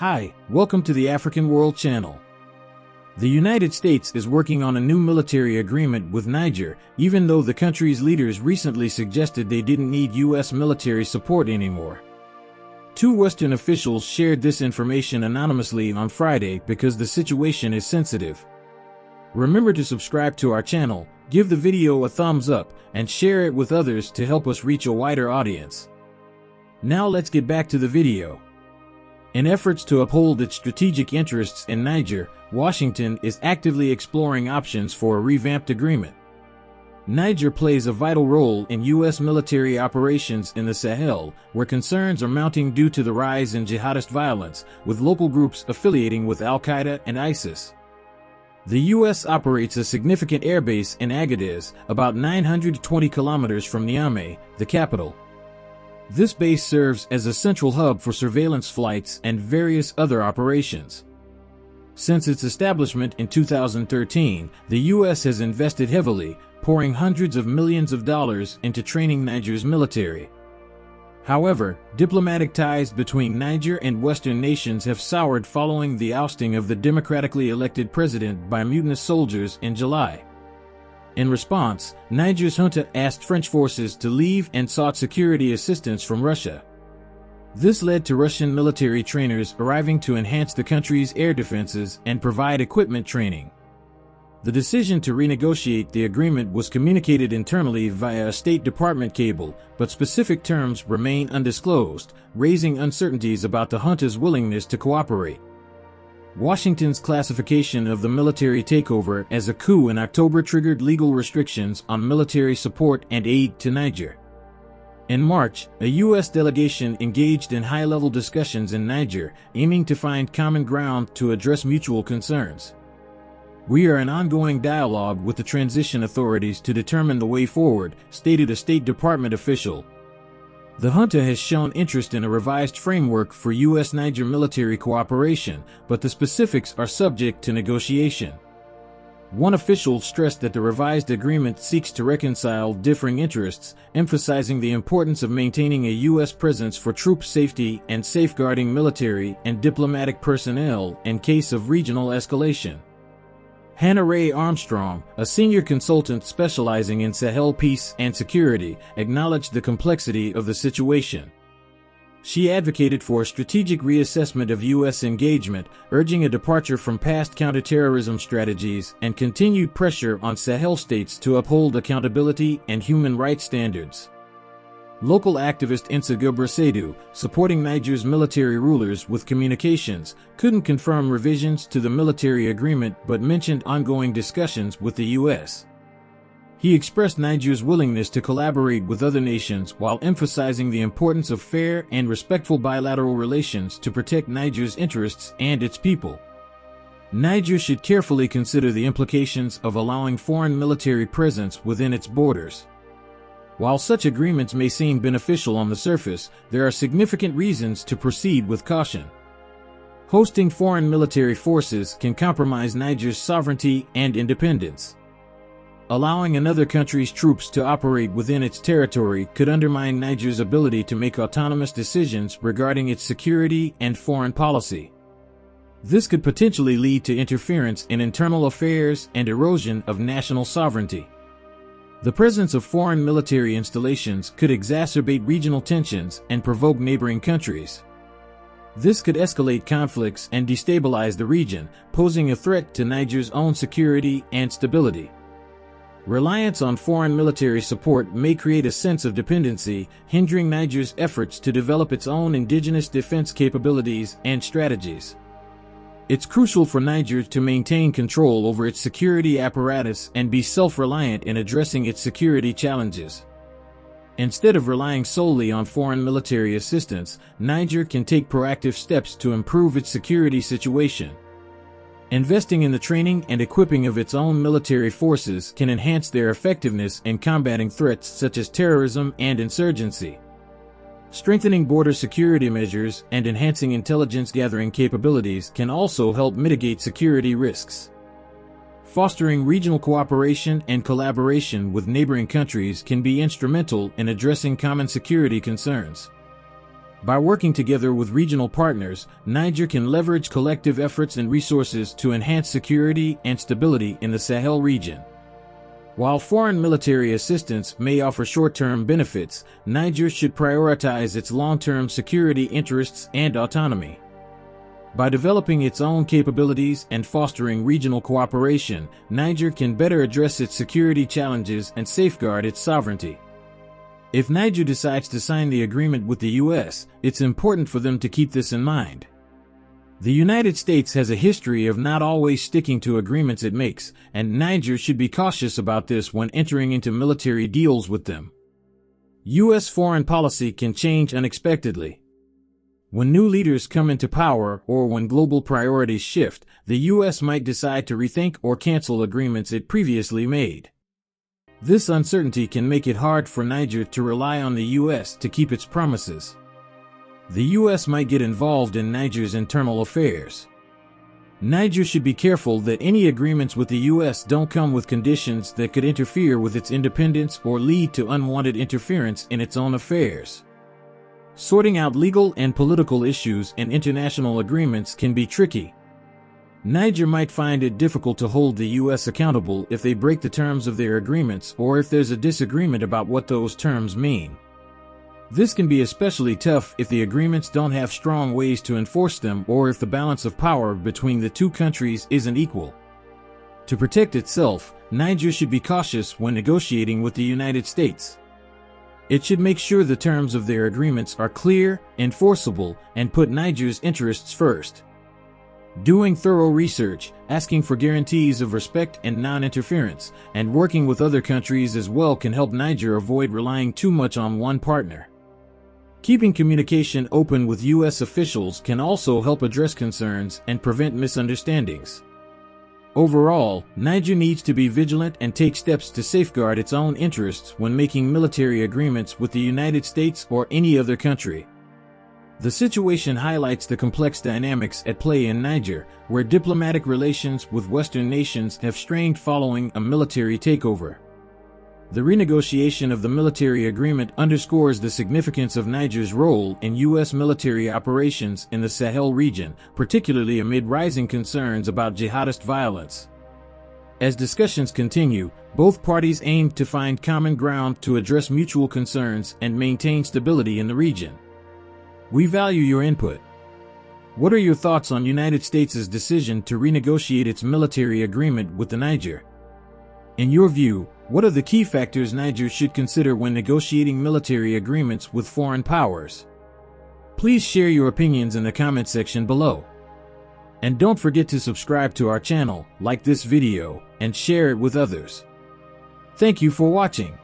Hi, welcome to the African World Channel. The United States is working on a new military agreement with Niger, even though the country's leaders recently suggested they didn't need U.S. military support anymore. Two Western officials shared this information anonymously on Friday because the situation is sensitive. Remember to subscribe to our channel, give the video a thumbs up, and share it with others to help us reach a wider audience. Now let's get back to the video. In efforts to uphold its strategic interests in Niger, Washington is actively exploring options for a revamped agreement. Niger plays a vital role in U.S. military operations in the Sahel, where concerns are mounting due to the rise in jihadist violence, with local groups affiliating with Al-Qaeda and ISIS. The U.S. operates a significant airbase in Agadez, about 920 kilometers from Niamey, the capital. This base serves as a central hub for surveillance flights and various other operations. Since its establishment in 2013, the U.S. has invested heavily, pouring hundreds of millions of dollars into training Niger's military. However, diplomatic ties between Niger and Western nations have soured following the ousting of the democratically elected president by mutinous soldiers in July. In response, Niger's junta asked French forces to leave and sought security assistance from Russia. This led to Russian military trainers arriving to enhance the country's air defenses and provide equipment training. The decision to renegotiate the agreement was communicated internally via a State Department cable, but specific terms remain undisclosed, raising uncertainties about the junta's willingness to cooperate. Washington's classification of the military takeover as a coup in October triggered legal restrictions on military support and aid to Niger. In March, a U.S. delegation engaged in high-level discussions in Niger, aiming to find common ground to address mutual concerns. "We are in ongoing dialogue with the transition authorities to determine the way forward," stated a State Department official. The junta has shown interest in a revised framework for US-Niger military cooperation, but the specifics are subject to negotiation. One official stressed that the revised agreement seeks to reconcile differing interests, emphasizing the importance of maintaining a U.S. presence for troop safety and safeguarding military and diplomatic personnel in case of regional escalation. Hannah Ray Armstrong, a senior consultant specializing in Sahel peace and security, acknowledged the complexity of the situation. She advocated for a strategic reassessment of U.S. engagement, urging a departure from past counterterrorism strategies and continued pressure on Sahel states to uphold accountability and human rights standards. Local activist Insa Gebrsedu, supporting Niger's military rulers with communications, couldn't confirm revisions to the military agreement but mentioned ongoing discussions with the U.S. He expressed Niger's willingness to collaborate with other nations while emphasizing the importance of fair and respectful bilateral relations to protect Niger's interests and its people. Niger should carefully consider the implications of allowing foreign military presence within its borders. While such agreements may seem beneficial on the surface, there are significant reasons to proceed with caution. Hosting foreign military forces can compromise Niger's sovereignty and independence. Allowing another country's troops to operate within its territory could undermine Niger's ability to make autonomous decisions regarding its security and foreign policy. This could potentially lead to interference in internal affairs and erosion of national sovereignty. The presence of foreign military installations could exacerbate regional tensions and provoke neighboring countries. This could escalate conflicts and destabilize the region, posing a threat to Niger's own security and stability. Reliance on foreign military support may create a sense of dependency, hindering Niger's efforts to develop its own indigenous defense capabilities and strategies. It's crucial for Niger to maintain control over its security apparatus and be self-reliant in addressing its security challenges. Instead of relying solely on foreign military assistance, Niger can take proactive steps to improve its security situation. Investing in the training and equipping of its own military forces can enhance their effectiveness in combating threats such as terrorism and insurgency. Strengthening border security measures and enhancing intelligence gathering capabilities can also help mitigate security risks. Fostering regional cooperation and collaboration with neighboring countries can be instrumental in addressing common security concerns. By working together with regional partners, Niger can leverage collective efforts and resources to enhance security and stability in the Sahel region. While foreign military assistance may offer short-term benefits, Niger should prioritize its long-term security interests and autonomy. By developing its own capabilities and fostering regional cooperation, Niger can better address its security challenges and safeguard its sovereignty. If Niger decides to sign the agreement with the U.S., it's important for them to keep this in mind. The United States has a history of not always sticking to agreements it makes, and Niger should be cautious about this when entering into military deals with them. U.S. foreign policy can change unexpectedly. When new leaders come into power or when global priorities shift, the U.S. might decide to rethink or cancel agreements it previously made. This uncertainty can make it hard for Niger to rely on the U.S. to keep its promises. The U.S. might get involved in Niger's internal affairs. Niger should be careful that any agreements with the U.S. don't come with conditions that could interfere with its independence or lead to unwanted interference in its own affairs. Sorting out legal and political issues in international agreements can be tricky. Niger might find it difficult to hold the U.S. accountable if they break the terms of their agreements or if there's a disagreement about what those terms mean. This can be especially tough if the agreements don't have strong ways to enforce them or if the balance of power between the two countries isn't equal. To protect itself, Niger should be cautious when negotiating with the United States. It should make sure the terms of their agreements are clear, enforceable, and put Niger's interests first. Doing thorough research, asking for guarantees of respect and non-interference, and working with other countries as well can help Niger avoid relying too much on one partner. Keeping communication open with U.S. officials can also help address concerns and prevent misunderstandings. Overall, Niger needs to be vigilant and take steps to safeguard its own interests when making military agreements with the United States or any other country. The situation highlights the complex dynamics at play in Niger, where diplomatic relations with Western nations have strained following a military takeover. The renegotiation of the military agreement underscores the significance of Niger's role in U.S. military operations in the Sahel region, particularly amid rising concerns about jihadist violence. As discussions continue, both parties aim to find common ground to address mutual concerns and maintain stability in the region. We value your input. What are your thoughts on United States' decision to renegotiate its military agreement with the Niger? In your view, what are the key factors Niger should consider when negotiating military agreements with foreign powers? Please share your opinions in the comment section below. And don't forget to subscribe to our channel, like this video, and share it with others. Thank you for watching.